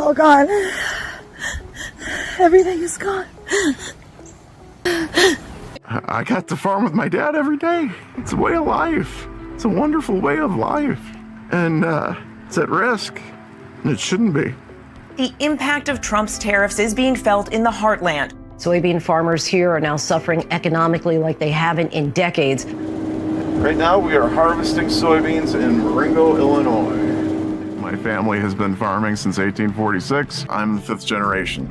all gone. Everything is gone. I got to farm with my dad every day. It's a way of life. It's a wonderful way of life. And it's at risk. And it shouldn't be. The impact of Trump's tariffs is being felt in the heartland. Soybean farmers here are now suffering economically like they haven't in decades. Right now we are harvesting soybeans in Marengo, Illinois. My family has been farming since 1846. I'm the 5th generation.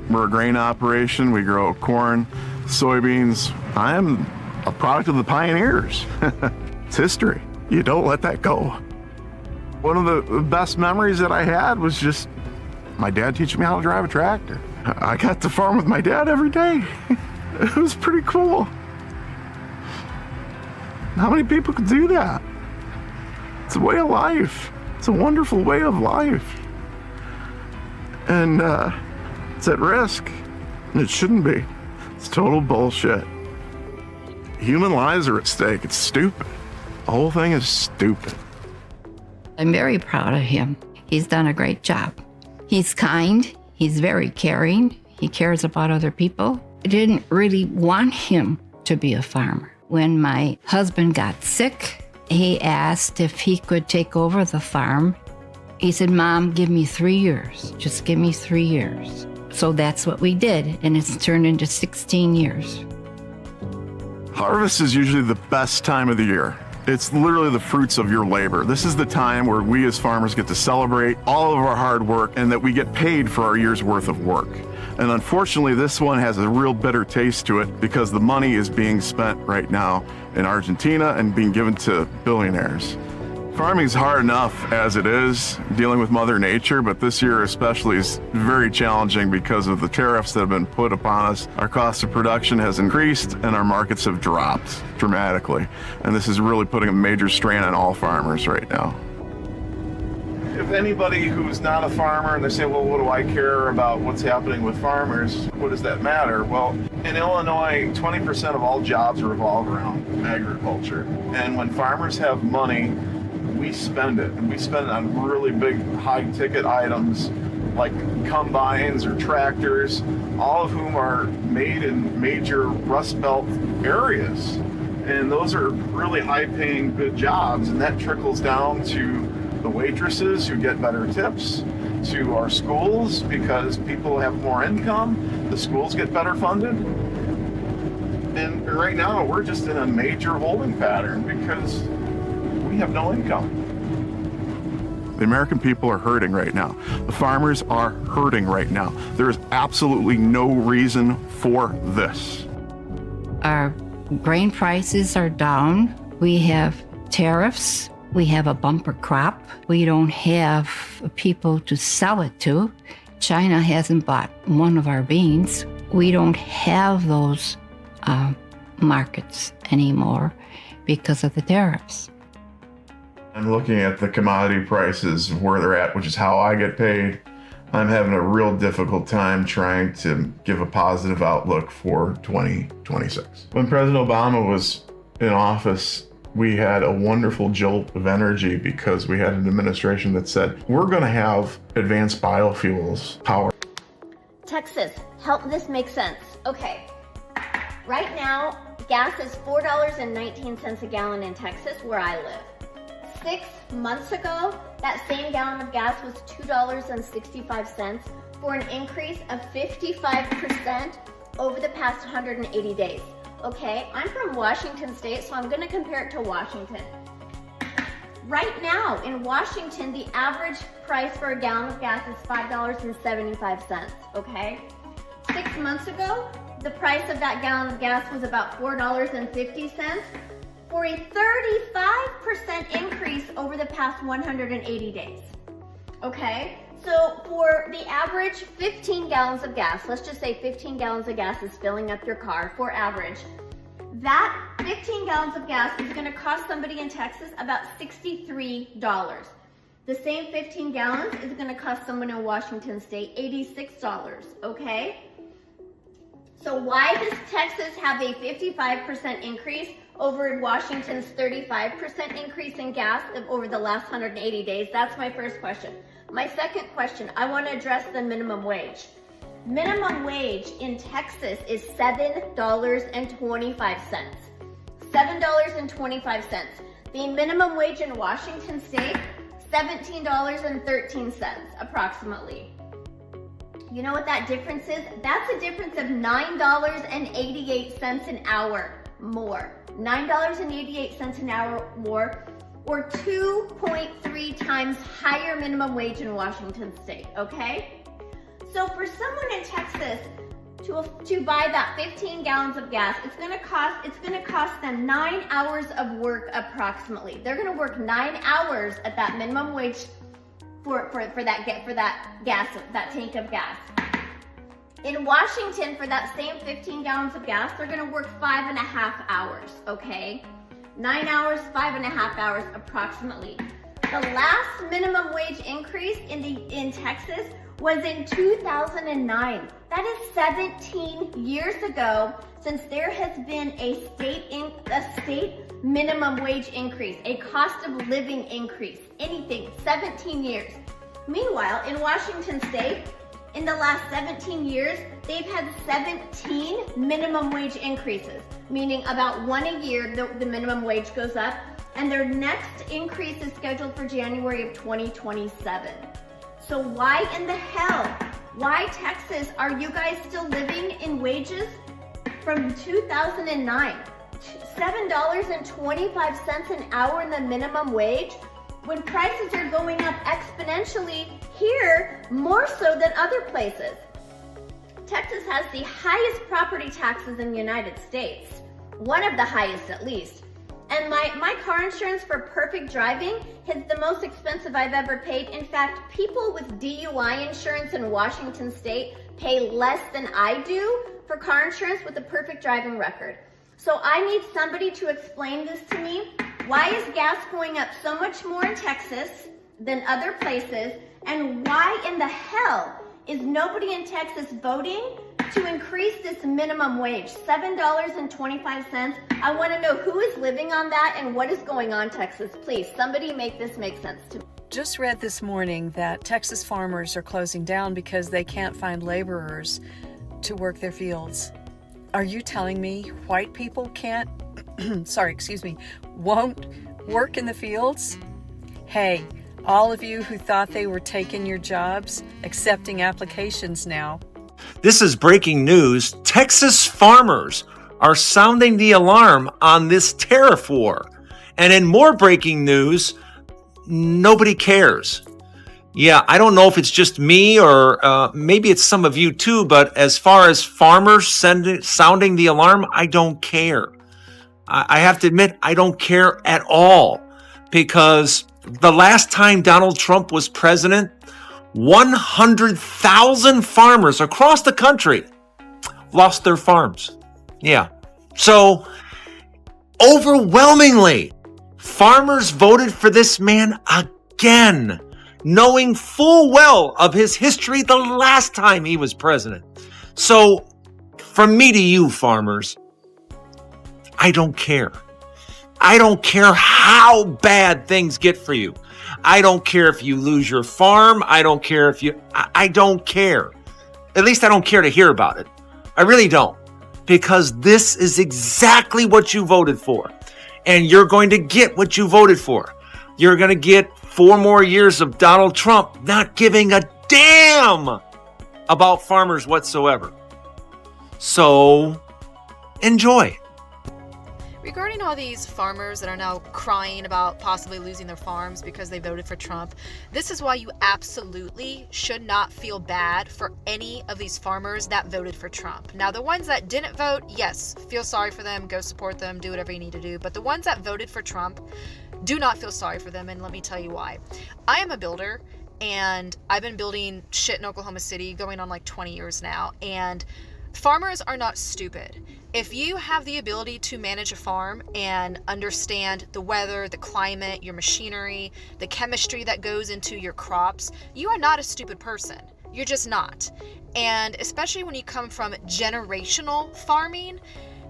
We're a grain operation. We grow corn, soybeans. I am a product of the pioneers. It's history. You don't let that go. One of the best memories that I had was just my dad teaching me how to drive a tractor. I got to farm with my dad every day. It was pretty cool. How many people could do that? It's a way of life. It's a wonderful way of life. And it's at risk. And it shouldn't be. It's total bullshit. Human lives are at stake. It's stupid. The whole thing is stupid. I'm very proud of him. He's done a great job. He's kind. He's very caring. He cares about other people. I didn't really want him to be a farmer. When my husband got sick, he asked if he could take over the farm. He said, "Mom, give me 3 years. Just give me 3 years." So that's what we did, and it's turned into 16 years. Harvest is usually the best time of the year. It's literally the fruits of your labor. This is the time where we as farmers get to celebrate all of our hard work and that we get paid for our year's worth of work. And unfortunately, this one has a real bitter taste to it because the money is being spent right now in Argentina and being given to billionaires. Farming is hard enough as it is, dealing with Mother Nature, but this year especially is very challenging because of the tariffs that have been put upon us. Our cost of production has increased and our markets have dropped dramatically. And this is really putting a major strain on all farmers right now. If anybody who's not a farmer and they say, well, what do I care about what's happening with farmers? What does that matter? Well, in Illinois, 20% of all jobs revolve around agriculture. And when farmers have money, we spend it, and we spend it on really big high-ticket items like combines or tractors, all of whom are made in major Rust Belt areas. And those are really high-paying, good jobs, and that trickles down to the waitresses who get better tips, to our schools because people have more income, the schools get better funded. And right now, we're just in a major holding pattern because we have no income. The American people are hurting right now. The farmers are hurting right now. There is absolutely no reason for this. Our grain prices are down. We have tariffs. We have a bumper crop. We don't have people to sell it to. China hasn't bought one of our beans. We don't have those markets anymore because of the tariffs. I'm looking at the commodity prices, where they're at, which is how I get paid. I'm having a real difficult time trying to give a positive outlook for 2026. When President Obama was in office, we had a wonderful jolt of energy because we had an administration that said, we're going to have advanced biofuels power. Texas, help this make sense. Okay, right now, gas is $4.19 a gallon in Texas, where I live. 6 months ago, that same gallon of gas was $2.65 for an increase of 55% over the past 180 days. Okay, I'm from Washington State, so I'm gonna compare it to Washington. Right now in Washington, the average price for a gallon of gas is $5.75, okay? 6 months ago, the price of that gallon of gas was about $4.50 for a 35% increase over the past 180 days, okay? So for the average 15 gallons of gas, let's just say 15 gallons of gas is filling up your car for average. That 15 gallons of gas is gonna cost somebody in Texas about $63. The same 15 gallons is gonna cost someone in Washington State $86, okay? So why does Texas have a 55% increase over Washington's 35% increase in gas over the last 180 days? That's my first question. My second question, I want to address the minimum wage. Minimum wage in Texas is $7.25. $7.25. The minimum wage in Washington State, $17.13 approximately. You know what that difference is? That's a difference of $9.88 an hour more. $9.88 an hour more, or 2.3 times higher minimum wage in Washington State, okay? So for someone in Texas to buy that 15 gallons of gas, it's gonna cost them 9 hours of work approximately. They're gonna work 9 hours at that minimum wage for that gas, that tank of gas. In Washington, for that same 15 gallons of gas, they're gonna work 5.5 hours, okay? 9 hours, 5.5 hours approximately. The last minimum wage increase in Texas was in 2009. That is 17 years ago since there has been a state minimum wage increase, a cost of living increase, anything, 17 years. Meanwhile, in Washington State, in the last 17 years, they've had 17 minimum wage increases, meaning about one a year the minimum wage goes up, and their next increase is scheduled for January of 2027. So why in the hell, why Texas, are you guys still living in wages from 2009? $7.25 an hour in the minimum wage, when prices are going up exponentially here, more so than other places. Texas has the highest property taxes in the United States, one of the highest at least. And my car insurance for perfect driving is the most expensive I've ever paid. In fact, people with DUI insurance in Washington State pay less than I do for car insurance with a perfect driving record. So I need somebody to explain this to me. Why is gas going up so much more in Texas than other places? And why in the hell is nobody in Texas voting to increase this minimum wage, $7.25? I want to know who is living on that and what is going on, Texas. Please, somebody make this make sense to me. Just read this morning that Texas farmers are closing down because they can't find laborers to work their fields. Are you telling me white people won't work in the fields? Hey, all of you who thought they were taking your jobs, accepting applications now. This is breaking news. Texas farmers are sounding the alarm on this tariff war. And in more breaking news, nobody cares. Yeah, I don't know if it's just me or maybe it's some of you too, but as far as farmers sounding the alarm, I don't care. I have to admit, I don't care at all, because the last time Donald Trump was president, 100,000 farmers across the country lost their farms. Yeah. So overwhelmingly, farmers voted for this man again, knowing full well of his history the last time he was president. So from me to you, farmers, I don't care. I don't care how bad things get for you. I don't care if you lose your farm. I don't care if I don't care. At least I don't care to hear about it. I really don't. Because this is exactly what you voted for. And you're going to get what you voted for. You're going to get 4 more years of Donald Trump not giving a damn about farmers whatsoever. So, enjoy. Regarding all these farmers that are now crying about possibly losing their farms because they voted for Trump, this is why you absolutely should not feel bad for any of these farmers that voted for Trump. Now, the ones that didn't vote, yes, feel sorry for them, go support them, do whatever you need to do. But the ones that voted for Trump, do not feel sorry for them, and let me tell you why. I am a builder, and I've been building shit in Oklahoma City going on like 20 years now, and farmers are not stupid. If you have the ability to manage a farm and understand the weather, the climate, your machinery, the chemistry that goes into your crops, you are not a stupid person. You're just not. And especially when you come from generational farming,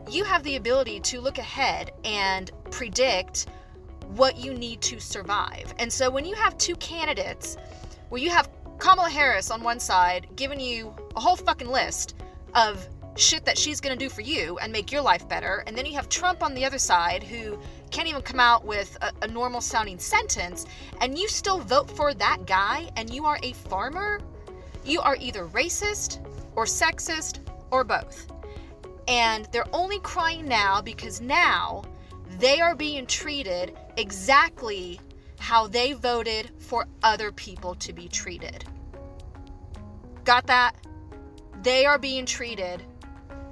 you have the ability to look ahead and predict what you need to survive. And so when you have two candidates where you have Kamala Harris on one side giving you a whole fucking list of shit that she's gonna do for you and make your life better, and then you have Trump on the other side who can't even come out with a normal sounding sentence, and you still vote for that guy, and you are a farmer, you are either racist or sexist or both. And they're only crying now because now they are being treated exactly how they voted for other people to be treated. Got that? They are being treated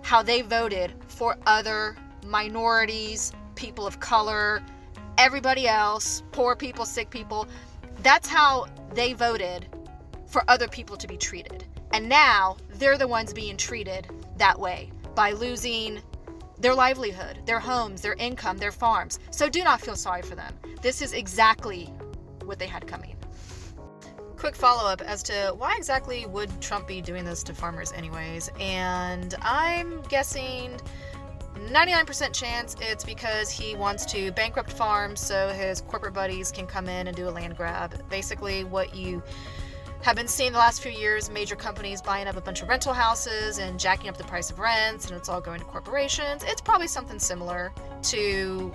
how they voted for other minorities, people of color, everybody else, poor people, sick people. That's how they voted for other people to be treated. And now they're the ones being treated that way by losing their livelihood, their homes, their income, their farms. So do not feel sorry for them. This is exactly what they had coming. Quick follow-up as to why exactly would Trump be doing this to farmers anyways? And I'm guessing 99% chance it's because he wants to bankrupt farms so his corporate buddies can come in and do a land grab. Basically what you have been seeing the last few years, major companies buying up a bunch of rental houses and jacking up the price of rents, and it's all going to corporations. It's probably something similar to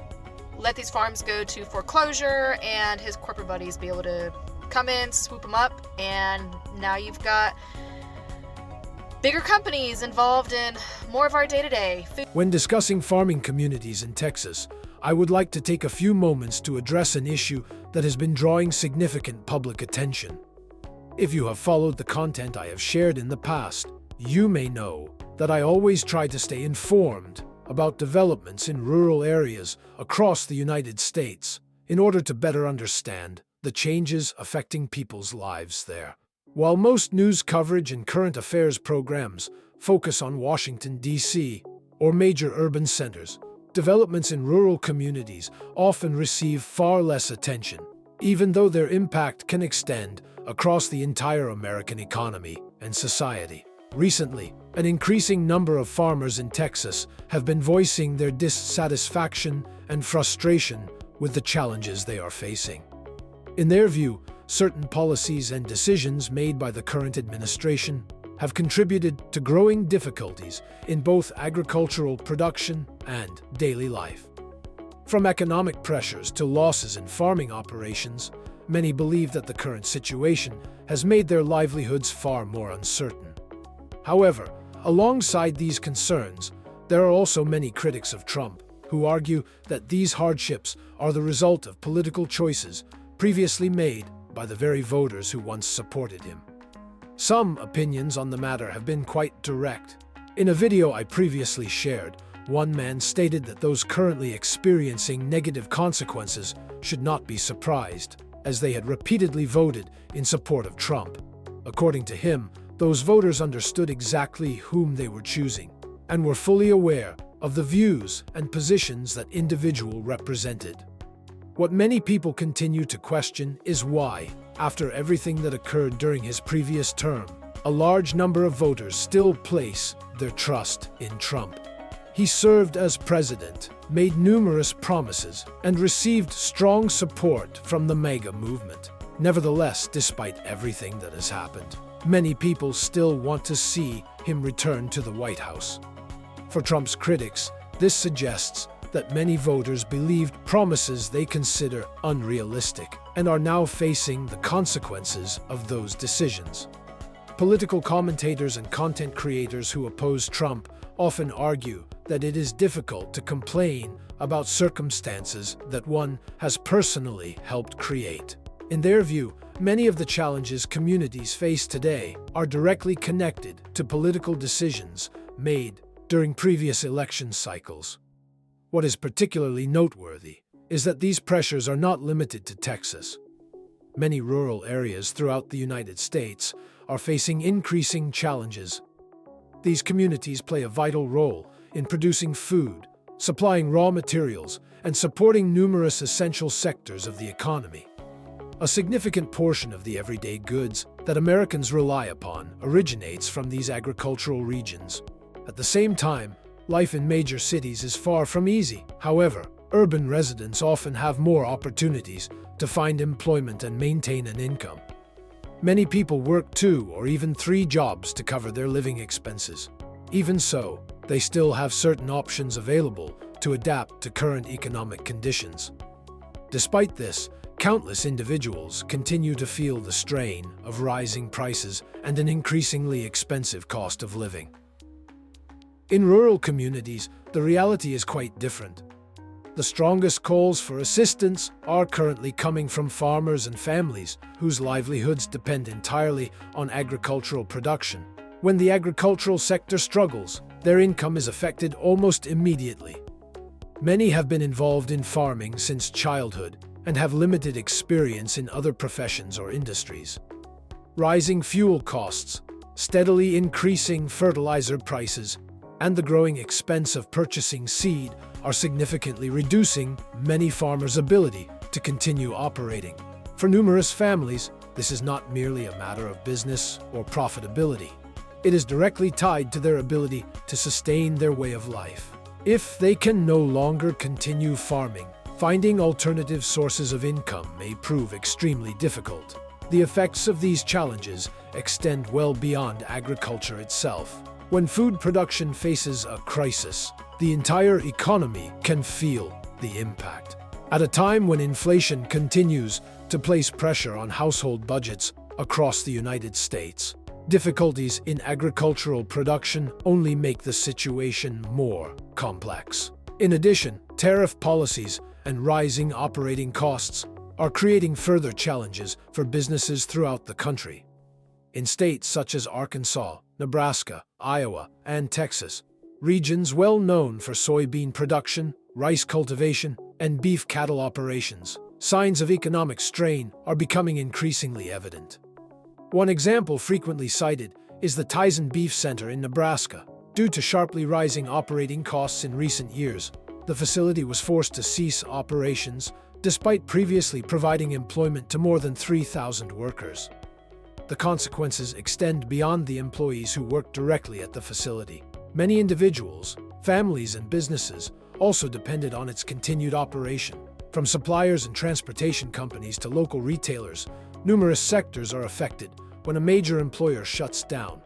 let these farms go to foreclosure and his corporate buddies be able to come in, swoop them up, and now you've got bigger companies involved in more of our day-to-day food. When discussing farming communities in Texas, I would like to take a few moments to address an issue that has been drawing significant public attention. If you have followed the content I have shared in the past, you may know that I always try to stay informed about developments in rural areas across the United States in order to better understand the changes affecting people's lives there. While most news coverage and current affairs programs focus on Washington, D.C., or major urban centers, developments in rural communities often receive far less attention, even though their impact can extend across the entire American economy and society. Recently, an increasing number of farmers in Texas have been voicing their dissatisfaction and frustration with the challenges they are facing. In their view, certain policies and decisions made by the current administration have contributed to growing difficulties in both agricultural production and daily life. From economic pressures to losses in farming operations, many believe that the current situation has made their livelihoods far more uncertain. However, alongside these concerns, there are also many critics of Trump who argue that these hardships are the result of political choices previously made by the very voters who once supported him. Some opinions on the matter have been quite direct. In a video I previously shared, one man stated that those currently experiencing negative consequences should not be surprised, as they had repeatedly voted in support of Trump. According to him, those voters understood exactly whom they were choosing and were fully aware of the views and positions that individual represented. What many people continue to question is why, after everything that occurred during his previous term, a large number of voters still place their trust in Trump. He served as president, made numerous promises, and received strong support from the MAGA movement. Nevertheless, despite everything that has happened, many people still want to see him return to the White House. For Trump's critics, this suggests that many voters believed promises they consider unrealistic and are now facing the consequences of those decisions. Political commentators and content creators who oppose Trump often argue that it is difficult to complain about circumstances that one has personally helped create. In their view, many of the challenges communities face today are directly connected to political decisions made during previous election cycles. What is particularly noteworthy is that these pressures are not limited to Texas. Many rural areas throughout the United States are facing increasing challenges. These communities play a vital role in producing food, supplying raw materials, and supporting numerous essential sectors of the economy. A significant portion of the everyday goods that Americans rely upon originates from these agricultural regions. At the same time, life in major cities is far from easy. However, urban residents often have more opportunities to find employment and maintain an income. Many people work 2 or even 3 jobs to cover their living expenses. Even so, they still have certain options available to adapt to current economic conditions. Despite this, countless individuals continue to feel the strain of rising prices and an increasingly expensive cost of living. In rural communities, the reality is quite different. The strongest calls for assistance are currently coming from farmers and families whose livelihoods depend entirely on agricultural production. When the agricultural sector struggles, their income is affected almost immediately. Many have been involved in farming since childhood and have limited experience in other professions or industries. Rising fuel costs, steadily increasing fertilizer prices, and the growing expense of purchasing seed are significantly reducing many farmers' ability to continue operating. For numerous families, this is not merely a matter of business or profitability. It is directly tied to their ability to sustain their way of life. If they can no longer continue farming, finding alternative sources of income may prove extremely difficult. The effects of these challenges extend well beyond agriculture itself. When food production faces a crisis, the entire economy can feel the impact. At a time when inflation continues to place pressure on household budgets across the United States, difficulties in agricultural production only make the situation more complex. In addition, tariff policies and rising operating costs are creating further challenges for businesses throughout the country. In states such as Arkansas, Nebraska, Iowa, and Texas, regions well known for soybean production, rice cultivation, and beef cattle operations, signs of economic strain are becoming increasingly evident. One example frequently cited is the Tyson Beef Center in Nebraska. Due to sharply rising operating costs in recent years, the facility was forced to cease operations despite previously providing employment to more than 3,000 workers. The consequences extend beyond the employees who work directly at the facility. Many individuals, families, and businesses also depended on its continued operation. From suppliers and transportation companies to local retailers, numerous sectors are affected when a major employer shuts down.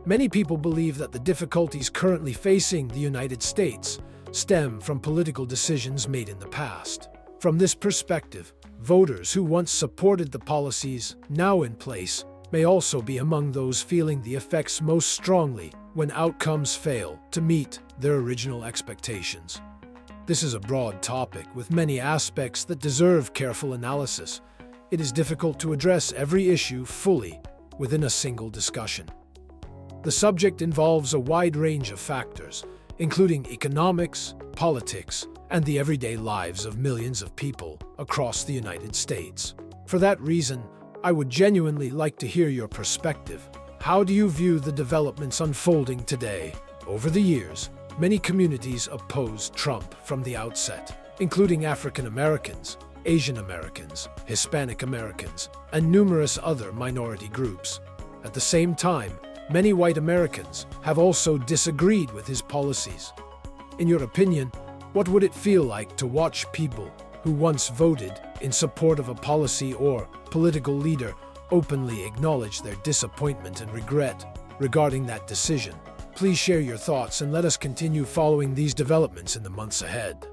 Many people believe that the difficulties currently facing the United States stem from political decisions made in the past. From this perspective, voters who once supported the policies now in place may also be among those feeling the effects most strongly when outcomes fail to meet their original expectations. This is a broad topic with many aspects that deserve careful analysis. It is difficult to address every issue fully within a single discussion. The subject involves a wide range of factors, including economics, politics, and the everyday lives of millions of people across the United States. For that reason, I would genuinely like to hear your perspective. How do you view the developments unfolding today? Over the years, many communities opposed Trump from the outset, including African Americans, Asian Americans, Hispanic Americans, and numerous other minority groups. At the same time, many white Americans have also disagreed with his policies. In your opinion, what would it feel like to watch people who once voted in support of a policy or political leader openly acknowledge their disappointment and regret regarding that decision? Please share your thoughts and let us continue following these developments in the months ahead.